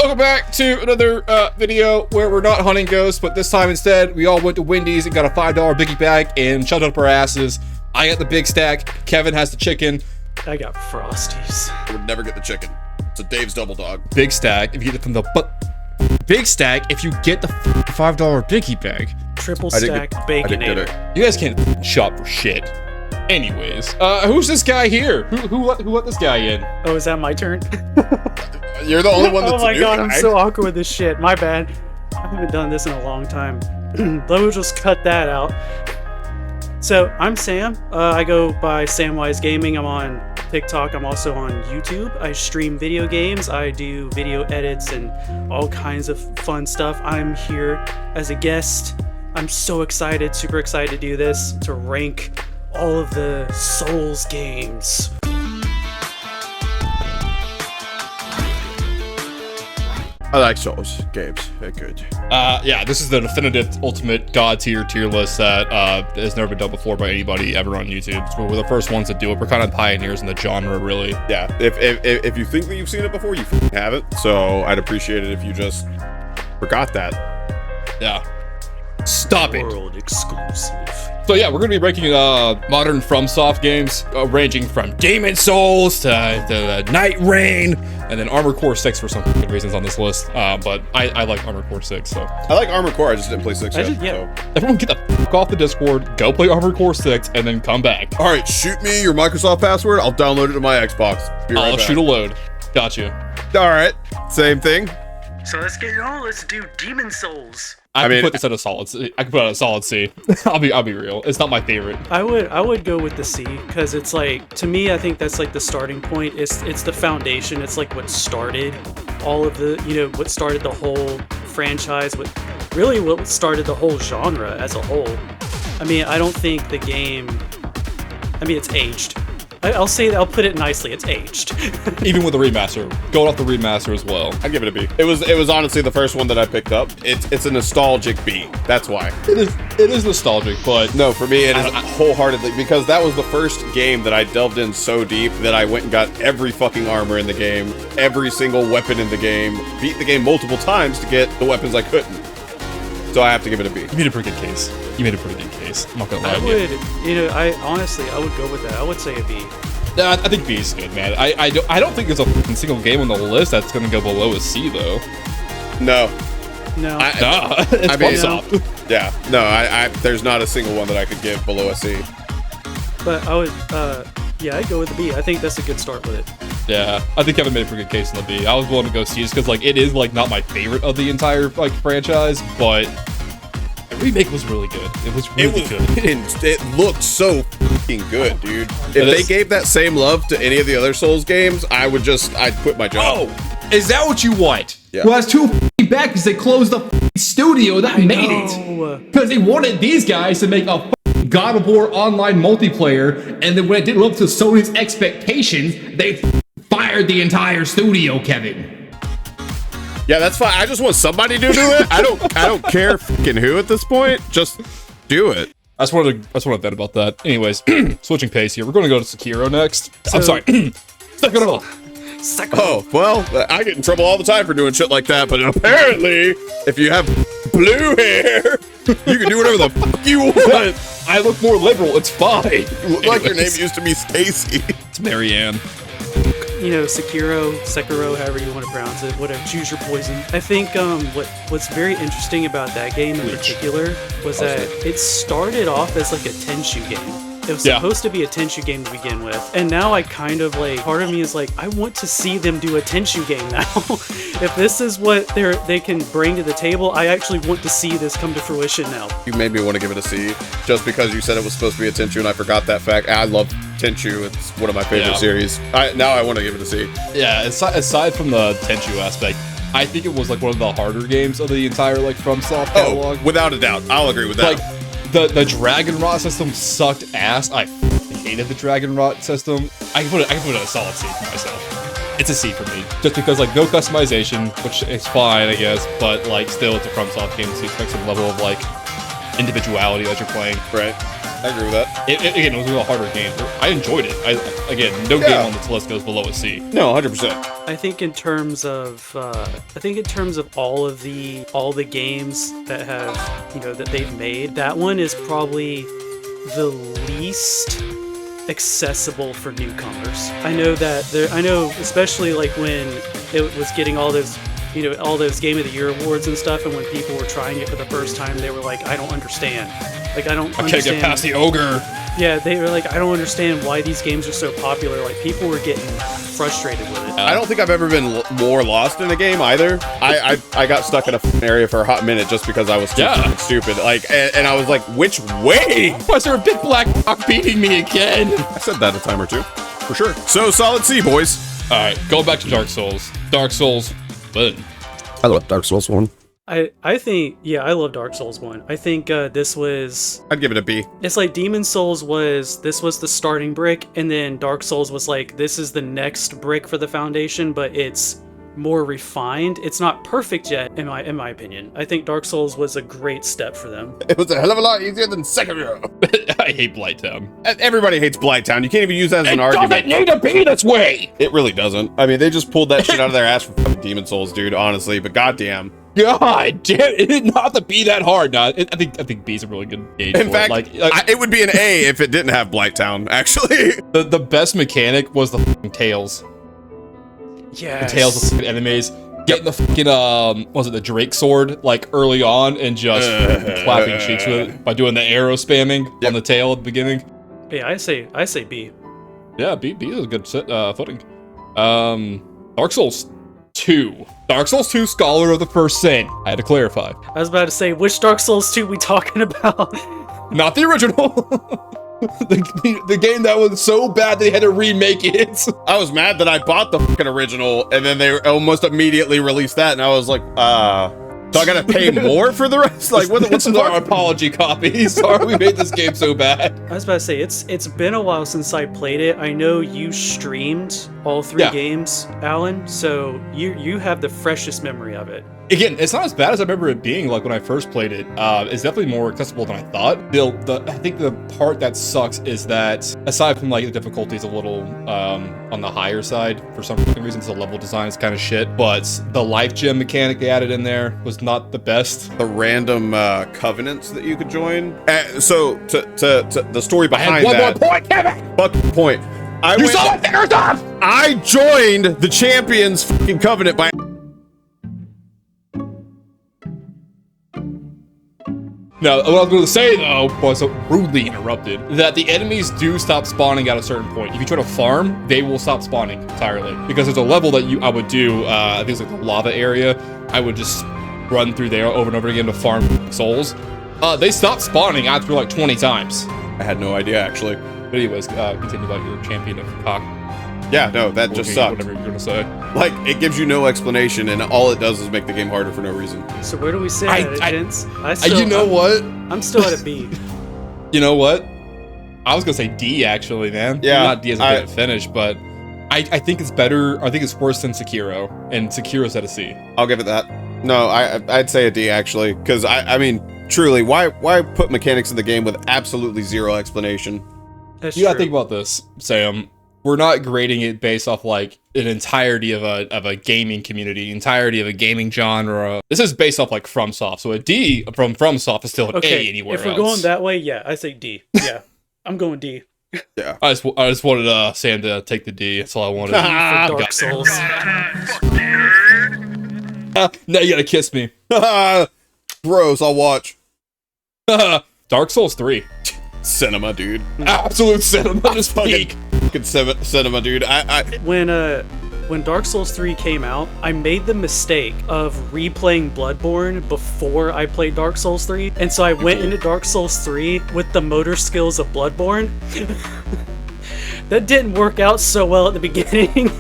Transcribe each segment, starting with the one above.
Welcome back to another video where we're not hunting ghosts, but this time instead we all went to Wendy's and got a $5 biggie bag and shoved up our asses. I got the big stack. Kevin has the chicken. I got Frosties. I would never get the chicken. It's a Dave's Double Dog. Big stack if you get it from the big stack if you get the $5 biggie bag. Triple stack Baconator. You guys can't shop for shit. Anyways, who's this guy here? Who let this guy in? Oh, is that my turn? You're the only one that's Oh my new god, guy. I'm so awkward with this shit. My bad. I haven't done this in a long time. Let me just cut that out. So, I'm Sam. I go by Samwise Gaming. I'm on TikTok. I'm also on YouTube. I stream video games. I do video edits and all kinds of fun stuff. I'm here as a guest. I'm so excited, super excited to do this, to rank all of the Souls games. I like Souls games. They're good. Yeah, this is the definitive ultimate god tier list that has never been done before by anybody ever on YouTube. So we're the first ones to do it. We're kind of pioneers in the genre, really. Yeah, if you think that you've seen it before, you haven't. So I'd appreciate it if you just forgot that. Yeah. Stop it. World exclusive. So yeah, we're gonna be ranking modern FromSoft games, ranging from Demon Souls to Night Rain, and then Armored Core 6 for some good reasons on this list. But I like Armored Core 6, so. I like Armored Core. I just didn't play 6 yet. Yeah. So. Everyone get the fuck off the Discord, go play Armored Core 6, and then come back. All right, shoot me your Microsoft password. I'll download it to my Xbox. Be right I'll back. shoot a load. Gotcha. All right, same thing. So let's get it on. Let's do Demon Souls. I mean- can put this at a solid C. I can put it at a solid C. I'll be real. It's not my favorite. I would go with the C, because it's like, to me, I think that's like the starting point. It's the foundation. It's like what started all of the, what started the whole franchise, what started the whole genre as a whole. I mean, I don't think the game, it's aged. I'll put it nicely, it's aged. Even with the remaster, going off the remaster as well. I'd give it a B. It was honestly the first one that I picked up. It's a nostalgic B. That's why. It is nostalgic, but No, for me, it is wholeheartedly, because that was the first game that I delved in so deep that I went and got every fucking armor in the game, every single weapon in the game, beat the game multiple times to get the weapons I couldn't. So I have to give it a B. you made a pretty good case. I'm not gonna lie I to you. would, I honestly would go with that. I would say a B. I think B is good, man. I don't think there's a fucking single game on the list that's gonna go below a C though. No. No. Nah, it's I mean- FromSoft. Yeah. No, I there's not a single one that I could give below a C. But I would, I'd go with the B. I think that's a good start with it. Yeah, I think Kevin made a pretty good case in the B. I was willing to go C just because like it is like not my favorite of the entire like franchise, but the remake was really good. It was really good. It looked so fucking good, dude. If It they is. gave that same love to any of the other Souls games, I'd quit my job. Oh, is that what you want? Yeah. Well, that's too f***ing bad because they closed the f***ing studio that made it. Oh, Because they wanted these guys to make a f***ing God of War online multiplayer, and then when it didn't live up to Sony's expectations, they f***ing fired the entire studio, Kevin. Yeah, that's fine. I just want somebody to do it. I don't care fucking who at this point. Just do it. I just wanted to vent about that. Anyways, switching pace here. We're going to go to Sekiro next. I'm sorry. Sekiro. Oh, well, I get in trouble all the time for doing shit like that, but apparently, if you have blue hair, you can do whatever the fuck you want. I look more liberal. It's fine. You look like your name Anyways, used to be Stacy. It's Marianne. Sekiro, however you want to pronounce it, whatever, choose your poison. I think what's very interesting about that game in particular was that it started off as like a Tenchu game. It was supposed to be a Tenchu game to begin with, and now I kind of like, part of me is like, I want to see them do a Tenchu game now. If this is what they can bring to the table, I actually want to see this come to fruition now. You made me want to give it a C, just because you said it was supposed to be a Tenchu, and I forgot that fact. I love Tenchu. It's one of my favorite series. Now I want to give it a C. Yeah, aside from the Tenchu aspect, I think it was like one of the harder games of the entire like FromSoft catalog. Oh, without a doubt. I'll agree with that. Like the Dragon Rot system sucked ass. I hated the Dragon Rot system. I can put it at a solid C for myself. It's a C for me, just because like no customization, which is fine, I guess, but like still it's a FromSoft game, so you expect some level of like individuality as you're playing. Right. I agree with that. Again, it was a harder game. I enjoyed it. Again, no game on this list goes below a C. No, 100%. I think in terms of all the games that have, you know, that they've made, that one is probably the least accessible for newcomers. I know especially like when it was getting all those, you know, all those Game of the Year awards and stuff, and when people were trying it for the first time, they were like, I don't understand. Like, I can't get past the ogre. Yeah, they were like, I don't understand why these games are so popular. Like, people were getting frustrated with it. I don't think I've ever been more lost in a game either. I got stuck in a area for a hot minute just because I was too stupid. Like, and I was like, which way? Why is there a big black rock beating me again? I said that a time or two, for sure. So, solid C, boys. All right, going back to Dark Souls. Dark Souls, but I love Dark Souls 1. I think, yeah, I love Dark Souls 1. I think this was... I'd give it a B. It's like Demon Souls was the starting brick, and then Dark Souls was like, this is the next brick for the foundation, but it's more refined. It's not perfect yet, in my opinion. I think Dark Souls was a great step for them. It was a hell of a lot easier than Sekiro. I hate Blighttown. Everybody hates Blighttown. You can't even use that as an argument. It doesn't need to be this way! It really doesn't. I mean, they just pulled that shit out of their ass from fucking Demon Souls, dude, honestly, but goddamn. God damn, it didn't have to be that hard. No, I think B's a really good gauge. In for fact, it. it would be an A if it didn't have Blighttown, actually. The best mechanic was the fucking tails. Yes. The tails of fucking enemies. Getting the fucking, was it the Drake sword, like, early on, and just clapping cheeks with it by doing the arrow spamming on the tail at the beginning. Yeah, I say B. Yeah, B is a good footing. Dark Souls 2. Dark Souls 2 Scholar of the First Sin. I had to clarify. I was about to say, which Dark Souls 2 we talking about? Not the original. the game that was so bad they had to remake it. I was mad that I bought the fucking original, and then they almost immediately released that, and I was like, so I gotta pay more for the rest? Like, what's our apology copy? Sorry we made this game so bad. I was about to say, it's been a while since I played it. I know you streamed all 3 games, Alan, so you have the freshest memory of it. Again, it's not as bad as I remember it being, like, when I first played it. It's definitely more accessible than I thought. I think the part that sucks is that, aside from, like, the difficulty's a little on the higher side, for some reason, the level design is kind of shit, but the life gem mechanic they added in there was not the best. The random covenants that you could join. So, to the story behind that... I had one more point, Kevin! Fuck point. You saw my fingers off! I joined the Champions fucking Covenant by... Now, what I was going to say, though, was rudely interrupted, that the enemies do stop spawning at a certain point. If you try to farm, they will stop spawning entirely. Because there's a level that I would do, I think it's like the lava area, I would just run through there over and over again to farm souls. They stop spawning after like 20 times. I had no idea, actually. But anyways, continue about your champion of cock. Yeah, no, that just sucked. Whatever you're going to say. Like, it gives you no explanation, and all it does is make the game harder for no reason. So where do we sit at it, Vince? You know what? I'm still at a B. You know what? I was going to say D, actually, man. Yeah. Not D as I didn't finish, but I think it's better. I think it's worse than Sekiro, and Sekiro's at a C. I'll give it that. No, I'd say a D, actually, because, I mean, truly, why put mechanics in the game with absolutely zero explanation? That's you gotta true. think about this, Sam. We're not grading it based off like an entirety of a gaming community, entirety of a gaming genre. This is based off like FromSoft, so a D from FromSoft is still an A anywhere else. If we're going that way, yeah, I say D. Yeah, I'm going D. Yeah. I just wanted Sam to take the D. That's all I wanted. For Dark Souls. Now you gotta kiss me. Gross, I'll watch. Dark Souls 3. Cinema, dude. Absolute cinema. Just peak. Fucking cinema, dude. When Dark Souls 3 came out, I made the mistake of replaying Bloodborne before I played Dark Souls 3, and so I went into Dark Souls 3 with the motor skills of Bloodborne. That didn't work out so well at the beginning.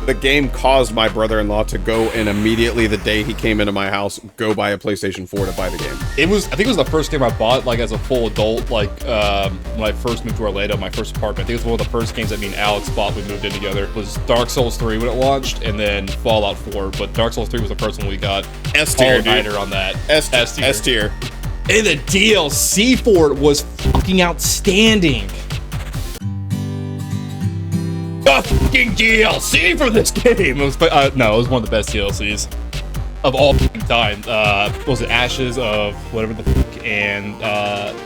The game caused my brother-in-law to go and immediately the day he came into my house, go buy a PlayStation 4 to buy the game. I think it was the first game I bought, like, as a full adult, like, when I first moved to Orlando, my first apartment. I think it was one of the first games that me and Alex bought when we moved in together. It was Dark Souls 3 when it launched, and then Fallout 4, but Dark Souls 3 was the first one we got. S tier, all-nighter on that. S tier. And the DLC for it was fucking outstanding. The fucking DLC for this game. It was, no, it was one of the best DLCs of all fucking time. What was it, Ashes of whatever the fuck, and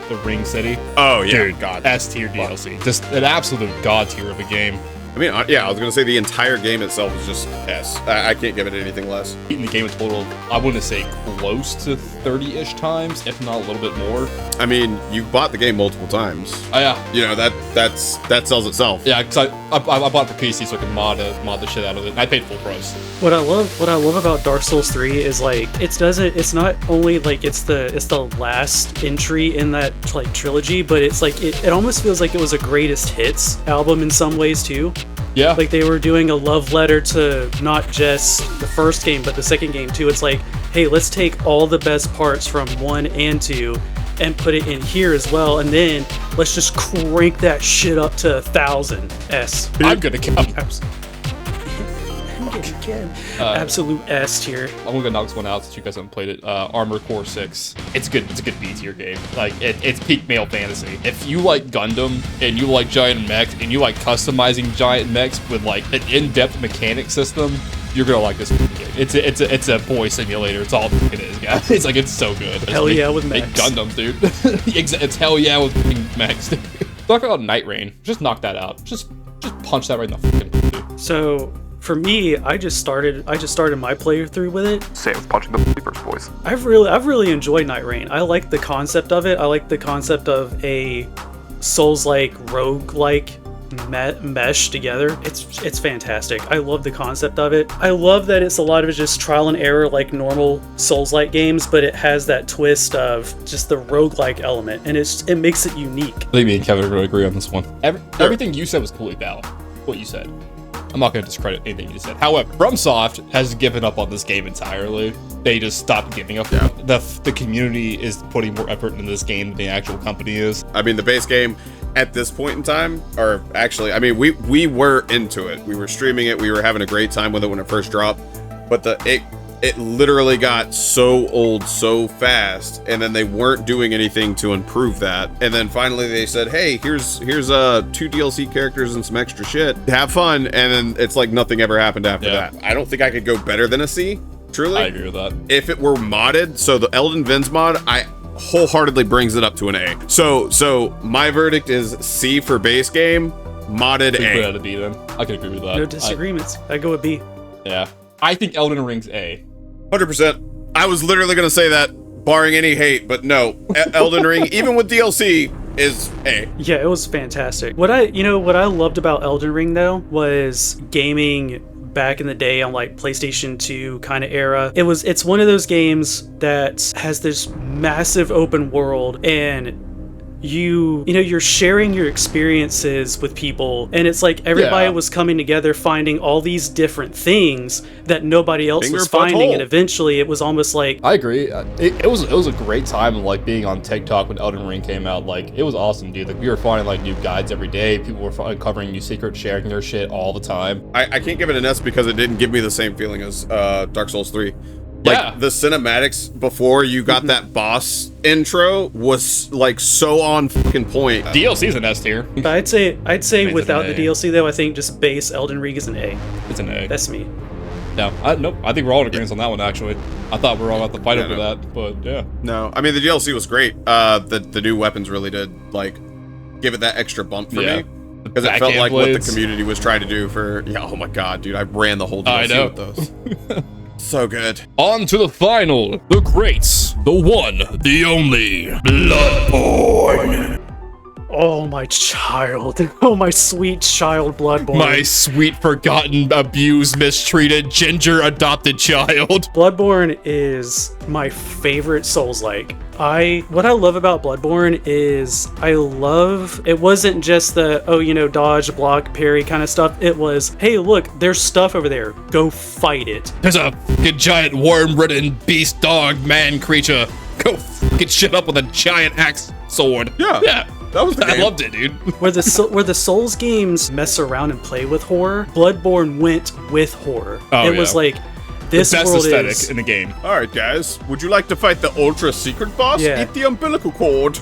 the Ring City. Oh yeah, Dude, God, S tier DLC. Just an absolute god tier of a game. I mean, yeah, I was gonna say the entire game itself is just S. I can't give it anything less. Beating the game a total, I wouldn't say close to 30-ish times, if not a little bit more. I mean, you bought the game multiple times. Oh yeah. You know, that sells itself. Yeah, because I bought the PC so I could mod the shit out of it, and I paid full price. What I love about Dark Souls 3 is like it's not only like it's the last entry in that like trilogy, but it's like it almost feels like it was a greatest hits album in some ways too. Yeah. Like they were doing a love letter to not just the first game but the second game too. It's like, hey, let's take all the best parts from 1 and 2 and put it in here as well, and then let's just crank that shit up to 1,000 S. I'm gonna count. Absolute S tier. I'm gonna knock this one out since you guys haven't played it. Armor Core 6. It's good. It's a good B tier game. Like it's peak male fantasy. If you like Gundam and you like giant mechs and you like customizing giant mechs with like an in-depth mechanic system, you're gonna like this game. It's a boy simulator. It's all it is, guys. It's like it's so good. Hell yeah, with make mechs. Gundams, dude. It's hell yeah with mechs, dude. Talk about Night Rain. Just knock that out. Just punch that right in the fucking dude. So for me, I just started my playthrough with it. Same with punching the first voice. I've really enjoyed Night Rain. I like the concept of it. I like the concept of a Souls-like, rogue-like mesh together. It's fantastic. I love the concept of it. I love that it's a lot of it just trial and error like normal Souls-like games, but it has that twist of just the rogue-like element, and it makes it unique. I think me and Kevin are going to agree on this one. Everything you said was completely valid. What you said. I'm not going to discredit anything you said. However, FromSoft has given up on this game entirely. They just stopped giving up. Yeah. The community is putting more effort into this game than the actual company is. I mean, the base game at this point in time, or actually, I mean, we were into it. We were streaming it. We were having a great time with it when it first dropped. But it literally got so old so fast, and then they weren't doing anything to improve that. And then finally they said, hey, here's 2 DLC characters and some extra shit. Have fun. And then it's like nothing ever happened after that. I don't think I could go better than a C, truly. I agree with that. If it were modded, so the Elden Vins mod, I wholeheartedly brings it up to an A. So my verdict is C for base game, modded Put it A. at a B then. I can agree with that. No disagreements. I go with B. Yeah. I think Elden Ring's A. 100%. I was literally gonna say that, barring any hate, but no. Elden Ring, even with DLC, is A. Yeah, it was fantastic. What I loved about Elden Ring though was gaming back in the day on like PlayStation 2 kind of era. It's one of those games that has this massive open world, and you're sharing your experiences with people, and it's like everybody was coming together finding all these different things that nobody else was finding, and eventually it was almost like I agree. It was a great time like being on TikTok when Elden Ring came out. Like it was awesome, dude. Like we were finding like new guides every day. People were uncovering new secrets, sharing their shit all the time. I can't give it an S because it didn't give me the same feeling as Dark Souls 3. Like the cinematics before you got that boss intro was like so on fucking point. DLC's an S tier. I'd say It's without an the A. DLC though, I think just base Elden Ring is an A. It's an A. That's me. No, nope. I think we're all in agreement on that one. Actually, I thought we were all about to fight over that, but yeah. No, I mean the DLC was great. The new weapons really did like give it that extra bump for me. Because it felt like what the community was trying to do for oh my god, dude, I ran the whole DLC with those. So good. On to the final, the great, the one, the only, Bloodborne. Oh my child. Oh my sweet child Bloodborne. My sweet, forgotten, abused, mistreated, ginger adopted child. Bloodborne is my favorite Souls-like. What I love about Bloodborne is it wasn't just the dodge, block, parry kind of stuff. It was, hey look, there's stuff over there, go fight it. There's a fucking giant worm-ridden beast dog man creature. Go fucking shit up with a giant axe sword. Yeah. That was the game. I loved it, dude. Where the Souls games mess around and play with horror, Bloodborne went with horror. It was like, this the best world aesthetic is in the game. All right, guys. Would you like to fight the ultra secret boss? Yeah. Eat the umbilical cord.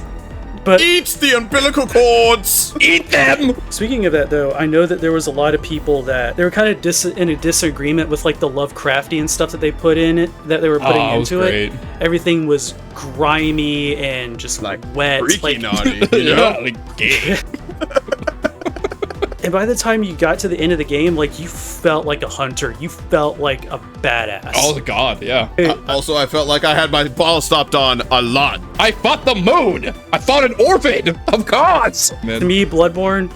But Eat the umbilical cords! Eat them! speaking of that, though, I know that there was a lot of people that they were kind of in a disagreement with like the Lovecraftian stuff that they put in it, that they were putting it was into great. it. Everything was grimy and just Like, wet. freaky Like, naughty, you know? Yeah, like gay. and by the time you got to the end of the game, like you felt like a hunter. You felt like a badass. Oh god, yeah. Also, I felt like I had my ball stopped on a lot. I fought the moon! I fought an orphan of gods! To Man, me, Bloodborne,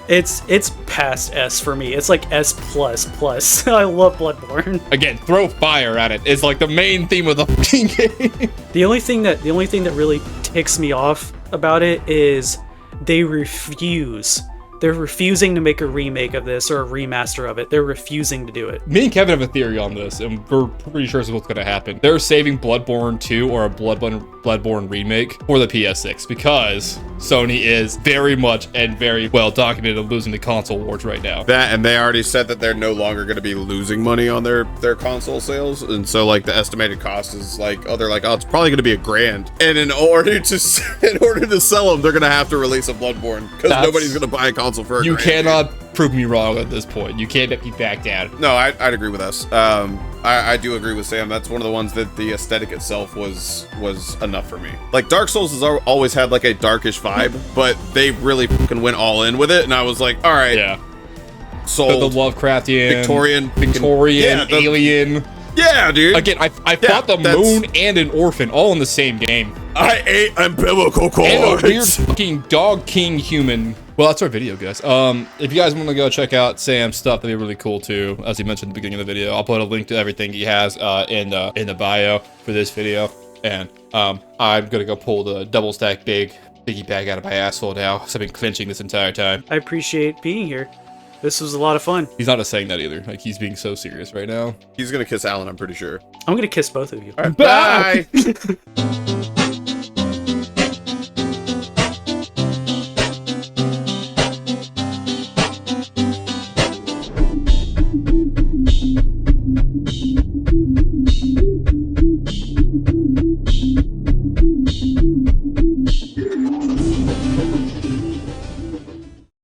it's past S for me. It's like S plus plus. I love Bloodborne. again, throw fire at it is like the main theme of the fucking game. The only thing that really ticks me off about it is they refuse. They're refusing to make a remake of this or a remaster of it. They're refusing to do it. Me and Kevin have a theory on this, and we're pretty sure this is what's going to happen. They're saving Bloodborne 2 or a Bloodborne remake for the PS6 because Sony is very much and very well documented of losing the console wars right now. That, and they already said that they're no longer going to be losing money on their console sales, and so like the estimated cost is like, they're like, oh, it's probably going to be $1,000, and in order to sell them, they're going to have to release a Bloodborne because nobody's going to buy a console for You $1,000. cannot prove me wrong at this point. You can't let me back down. No, I'd agree with us. I do agree with Sam. That's one of the ones that the aesthetic itself was enough for me. Like Dark Souls has always had like a darkish vibe, but they really fucking went all in with it, and I was like, all right, Yeah. sold. The Lovecraftian, Yeah, the- alien. Yeah, dude. Again, I fought the that's- moon and an orphan all in the same game. I ate umbilical And a weird cords. fucking dog king human. Well, that's our video, guys. If you guys want to go check out Sam's stuff, that'd be really cool too. As he mentioned at the beginning of the video, I'll put a link to everything he has in the bio for this video. And I'm gonna go pull the double stack biggie bag out of my asshole now. So I've been clenching this entire time. I appreciate being here. This was a lot of fun. He's not just saying that either. Like he's being so serious right now. He's gonna kiss Alan, I'm pretty sure. I'm gonna kiss both of you. All right, bye.